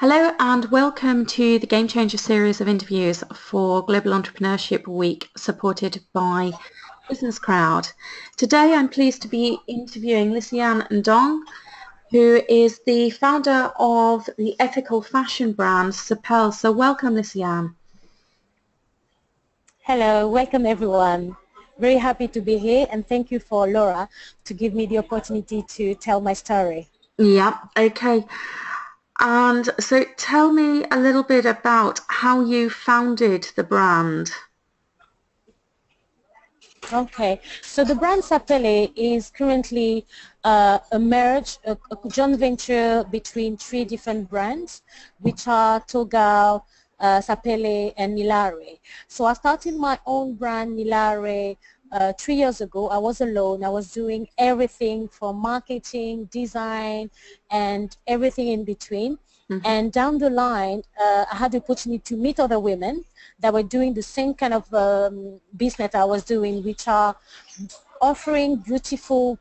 Hello and welcome to the Game Changer series of interviews for Global Entrepreneurship Week supported by Business Crowd. Today I'm pleased to be interviewing Lisiane Ndong, who is the founder of the ethical fashion brand Supplier. So welcome, Lisiane. Hello, welcome everyone. Very happy to be here, and thank you for Laura to give me the opportunity to tell my story. Yeah, okay. And so tell me a little bit about how you founded the brand. Okay, so the brand Supplier is currently a joint venture between three different brands, which are Togal, Sapele, and Nilare. So I started my own brand, Nilare, 3 years ago. I was alone. I was doing everything from marketing, design, and everything in between. Mm-hmm. And down the line, I had the opportunity to meet other women that were doing the same kind of business I was doing, which are offering beautiful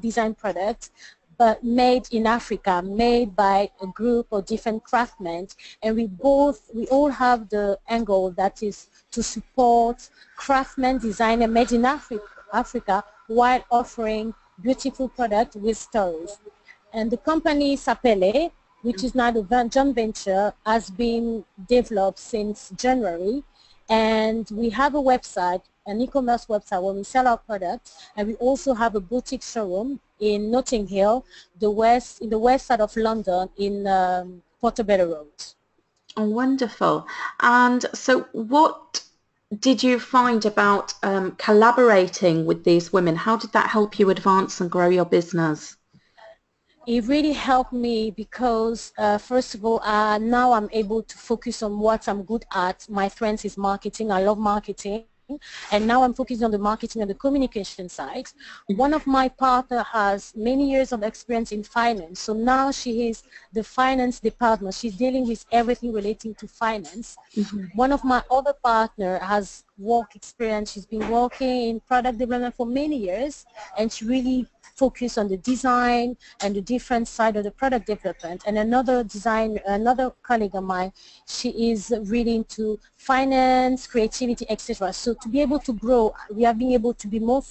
design products, but made in Africa, made by a group of different craftsmen. And we all have the angle that is to support craftsmen, designer made in Africa while offering beautiful products with stories. And the company Sapele, which is now the joint venture, has been developed since January. And we have a website, an e-commerce website where we sell our products. And we also have a boutique showroom in Notting Hill, in the west side of London, in Portobello Road. Oh, wonderful. And so what did you find about collaborating with these women? How did that help you advance and grow your business? It really helped me because, first of all, now I'm able to focus on what I'm good at. My strength is marketing. I love marketing. And now I'm focusing on the marketing and the communication side. One of my partners has many years of experience in finance. So now she is the finance department. She's dealing with everything relating to finance. Mm-hmm. One of my other partner has work experience. She's been working in product development for many years, and she really focus on the design and the different side of the product development. And another colleague of mine, she is really into finance, creativity, etc. So to be able to grow, we are being able to be more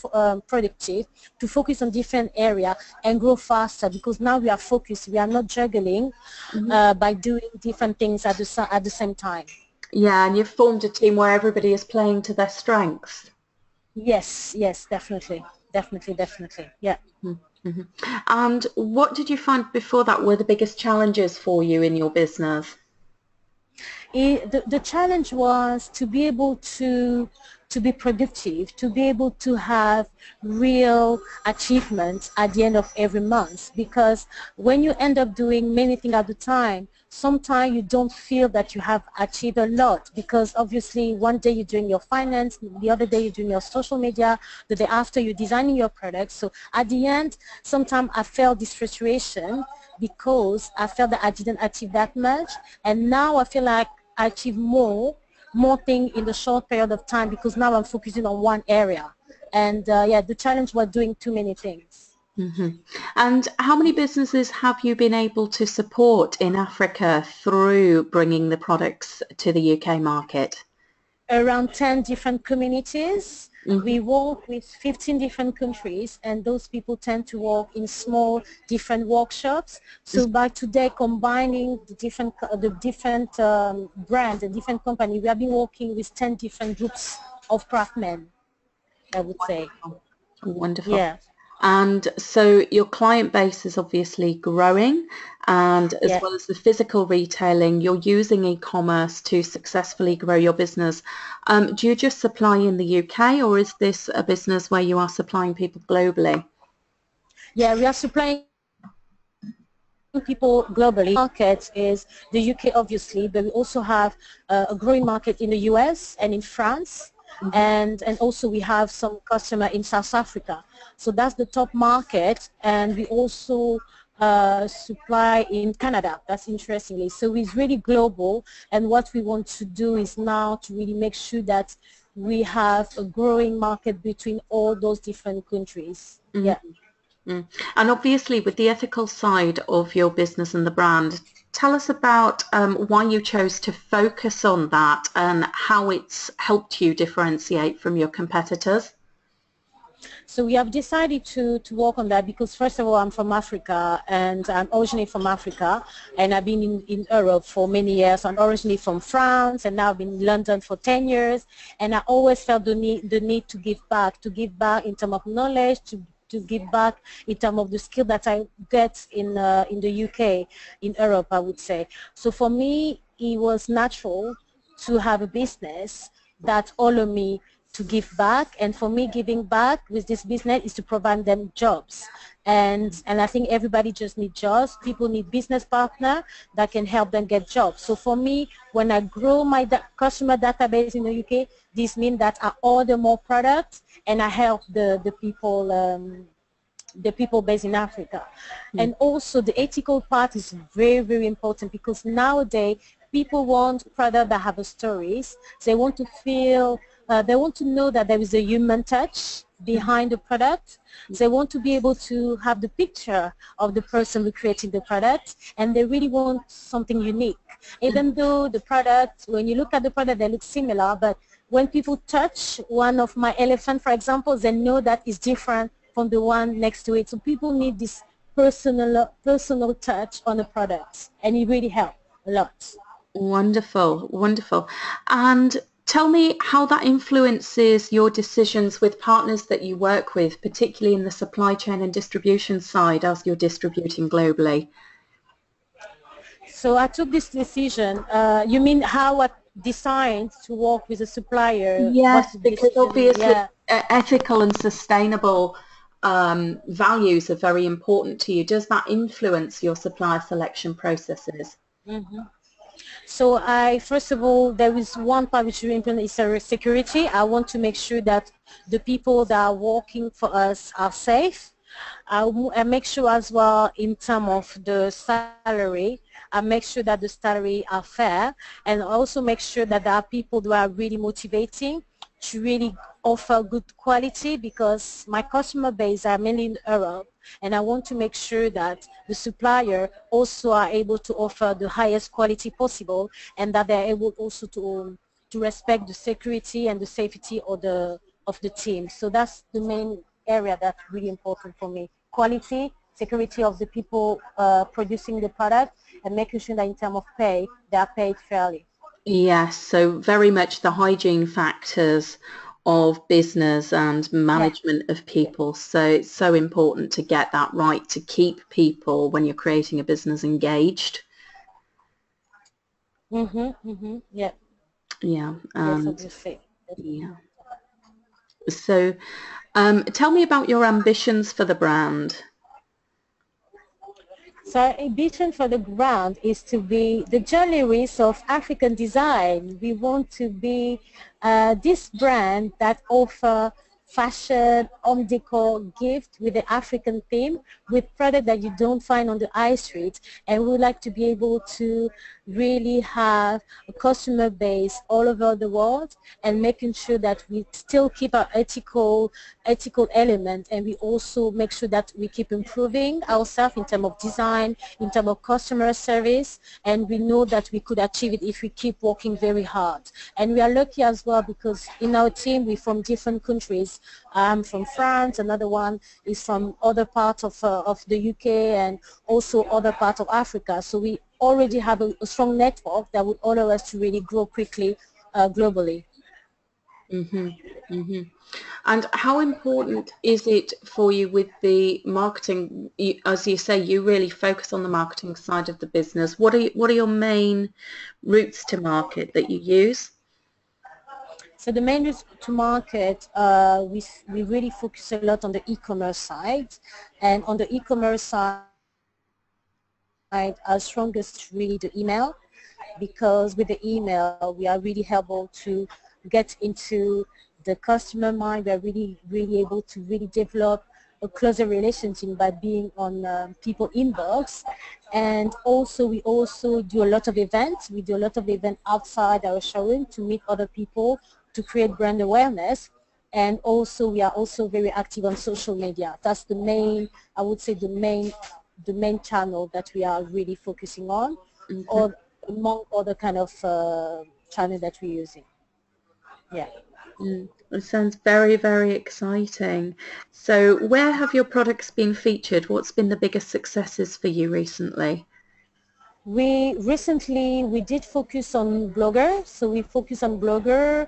productive, to focus on different area and grow faster, because now we are focused. We are not juggling by doing different things at the same time. Yeah, and you've formed a team where everybody is playing to their strengths. Yes, definitely. Yeah. Mm-hmm. And what did you find before that were the biggest challenges for you in your business? The challenge was to be able to be productive, to be able to have real achievements at the end of every month, because when you end up doing many things at a time, sometimes you don't feel that you have achieved a lot, because obviously one day you're doing your finance, the other day you're doing your social media, the day after you're designing your products. So at the end, sometimes I felt this frustration because I felt that I didn't achieve that much, and now I feel like I achieve more things in the short period of time, because now I'm focusing on one area. And yeah, the challenge was doing too many things. Mm-hmm. And how many businesses have you been able to support in Africa through bringing the products to the UK market? Around 10 different communities. Mm-hmm. We work with 15 different countries, and those people tend to work in small different workshops. So by today, combining the different brands and different companies, we have been working with 10 different groups of craftsmen, I would say. Wonderful. Yeah. And so your client base is obviously growing, and as well as the physical retailing, you're using e-commerce to successfully grow your business. Do you just supply in the UK, or is this a business where you are supplying people globally? Yeah, we are supplying people globally. Market is the UK, obviously, but we also have a growing market in the US and in France. Mm-hmm. and also we have some customer in South Africa. So that's the top market, and we also supply in Canada. That's interestingly. So it's really global, and what we want to do is now to really make sure that we have a growing market between all those different countries. Mm-hmm. Yeah. And obviously with the ethical side of your business and the brand, tell us about why you chose to focus on that and how it's helped you differentiate from your competitors. So we have decided to work on that because first of all, I'm from Africa and I'm originally from Africa and I've been in Europe for many years. I'm originally from France and now I've been in London for 10 years and I always felt the need to give back in terms of knowledge, to give back in terms of the skill that I get in the UK, in Europe, I would say. So for me, it was natural to have a business that allowed me to give back, and for me giving back with this business is to provide them jobs, and I think everybody just needs jobs. People need business partner that can help them get jobs. So for me, when I grow my customer database in the UK, this means that I order more products and I help the people based in Africa. And also the ethical part is very, very important because nowadays people want products that have stories. They want to feel, they want to know that there is a human touch behind the product. They want to be able to have the picture of the person who created the product, and they really want something unique. Even though the product, when you look at the product, they look similar, but when people touch one of my elephant, for example, they know that it's different from the one next to it. So people need this personal touch on the product, and it really helps a lot. Wonderful, wonderful. And tell me how that influences your decisions with partners that you work with, particularly in the supply chain and distribution side as you're distributing globally. So I took this decision. You mean how I decided to work with a supplier? What's Yes, the because decision? obviously Yeah. ethical and sustainable values are very important to you. Does that influence your supplier selection processes? Mm-hmm. So first of all, there is one part which we implement is security. I want to make sure that the people that are working for us are safe. I make sure as well in terms of the salary, I make sure that the salary are fair, and also make sure that there are people who are really motivating to really offer good quality, because my customer base are mainly in Europe, and I want to make sure that the supplier also are able to offer the highest quality possible, and that they're able also to respect the security and the safety of the team. So that's the main area that's really important for me. Quality, security of the people producing the product, and making sure that in terms of pay, they are paid fairly. Yes, so very much the hygiene factors of business and Yeah. management of Yeah. people. So it's so important to get that right, to keep people when you're creating a business engaged. Yeah. Yeah, Yes, and obviously. yeah. So tell me about your ambitions for the brand. So our ambition for the brand is to be the journalists of African design. We want to be this brand that offer fashion, home decor, gift with the African theme, with product that you don't find on the high street. And we would like to be able to really have a customer base all over the world, and making sure that we still keep our ethical element, and we also make sure that we keep improving ourselves in terms of design, in terms of customer service, and we know that we could achieve it if we keep working very hard. And we are lucky as well because in our team we're from different countries. I'm from France, another one is from other parts of the UK, and also other parts of Africa. So we already have a strong network that would allow us to really grow quickly globally. Hmm. Hmm. And how important is it for you with the marketing? As you say, you really focus on the marketing side of the business. What are your main routes to market that you use? So the main route to market, we really focus a lot on the e-commerce side, and on the e-commerce side, our strongest really the email, because with the email we are really able to get into the customer mind. We are really able to really develop a closer relationship by being on people inbox. And also we also do a lot of events. We do a lot of events outside our showroom to meet other people, to create brand awareness. And also we are also very active on social media. That's the main, I would say the main channel that we are really focusing on. Mm-hmm. or among other kind of channel that we're using. Yeah. It sounds very, very exciting. So where have your products been featured? What's been the biggest successes for you recently? We recently we did focus on Blogger, so we focus on Blogger.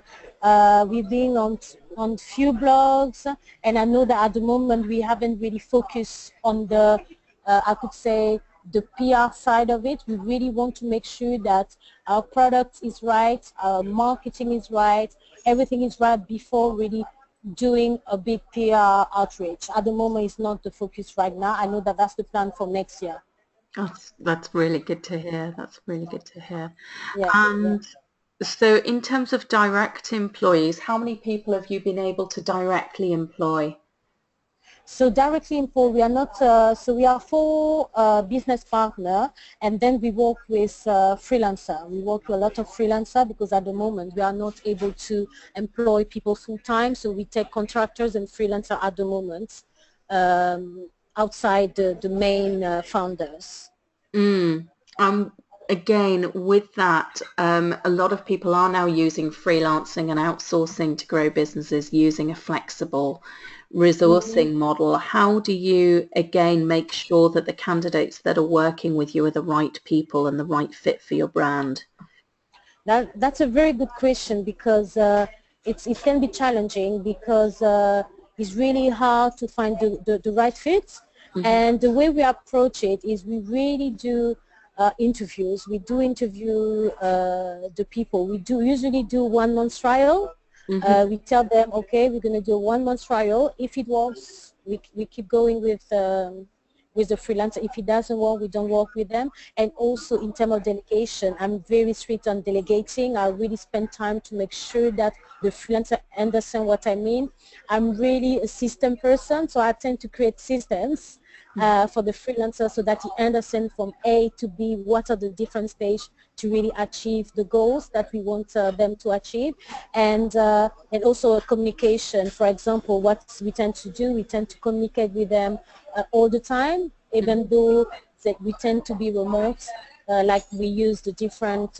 We've been on few blogs, and I know that at the moment we haven't really focused on the I could say the PR side of it. We really want to make sure that our product is right, our marketing is right, everything is right before really doing a big PR outreach. At the moment, it's not the focus right now. I know that that's the plan for next year. That's really good to hear. That's really good to hear. Yeah. And so in terms of direct employees, how many people have you been able to directly employ? So directly info, we are not, so we are four business partner, and then we work with freelancer. We work with a lot of freelancer because at the moment we are not able to employ people full time, so we take contractors and freelancer at the moment outside the main founders. Mm. Again, with that, a lot of people are now using freelancing and outsourcing to grow businesses using a flexible resourcing model. How do you, again, make sure that the candidates that are working with you are the right people and the right fit for your brand? That's a very good question because it can be challenging because it's really hard to find the right fit. Mm-hmm. And the way we approach it is we really do interviews. We do interview the people. We do usually do 1 month trial. Mm-hmm. We tell them, okay, we're going to do a 1 month trial. If it works, we keep going with the freelancer. If it doesn't work, we don't work with them. And also in terms of delegation, I'm very strict on delegating. I really spend time to make sure that the freelancer understand what I mean. I'm really a system person, so I tend to create systems for the freelancer so that he understands from A to B what are the different stages to really achieve the goals that we want them to achieve, and also a communication. For example, what we tend to do, we tend to communicate with them all the time, even though that we tend to be remote, like we use the different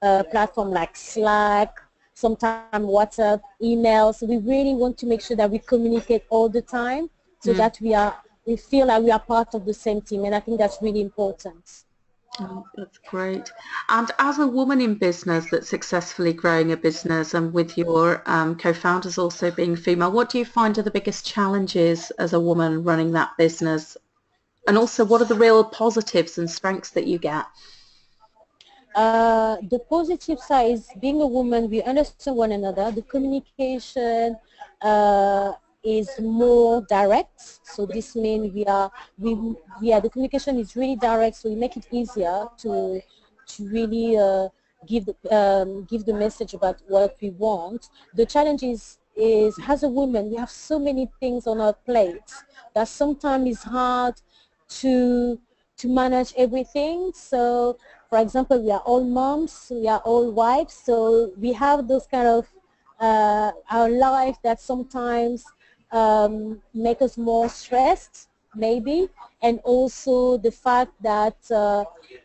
platform like Slack, sometimes WhatsApp, email. So we really want to make sure that we communicate all the time so that we feel like we are part of the same team, and I think that's really important. Oh, that's great. And as a woman in business that's successfully growing a business and with your co-founders also being female, what do you find are the biggest challenges as a woman running that business? And also, what are the real positives and strengths that you get? The positive side is being a woman, we understand one another. The communication is more direct. So this means the communication is really direct. So we make it easier to really give the message about what we want. The challenge is as a woman, we have so many things on our plate that sometimes it's hard to manage everything. So for example, we are all moms, we are all wives, so we have those kind of our life that sometimes make us more stressed, maybe, and also the fact that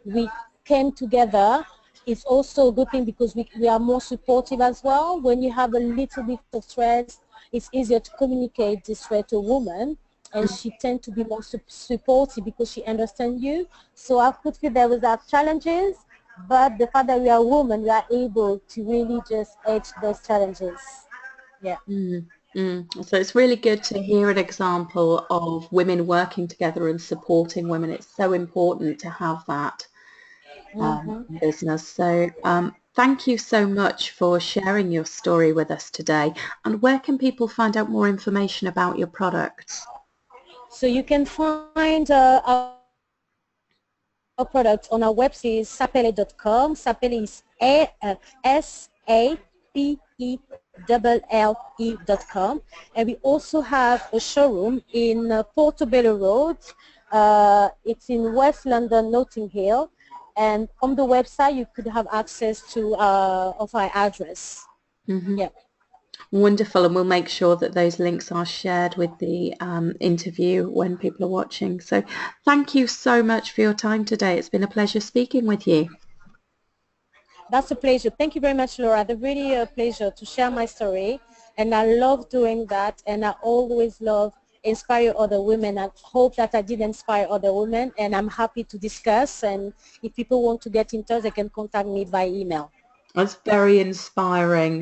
we came together is also a good thing because we are more supportive as well. When you have a little bit of stress, it's easier to communicate this way to a woman, and she tends to be more supportive because she understands you. So I could feel there was our challenges, but the fact that we are women, we are able to really just edge those challenges. Yeah. So it's really good to hear an example of women working together and supporting women. It's so important to have that in business. So thank you so much for sharing your story with us today. And where can people find out more information about your products? So you can find our products on our website, sapele.com. Sapele is SAPELLE.com. And we also have a showroom in Portobello Road. It's in West London, Notting Hill. And on the website, you could have access to of our address. Mm-hmm. Yeah. Wonderful, and we'll make sure that those links are shared with the interview when people are watching. So thank you so much for your time today. It's been a pleasure speaking with you. That's a pleasure. Thank you very much, Laura. It's really a pleasure to share my story, and I love doing that, and I always love inspire other women. I hope that I did inspire other women, and I'm happy to discuss, and if people want to get in touch, they can contact me by email. That's very inspiring.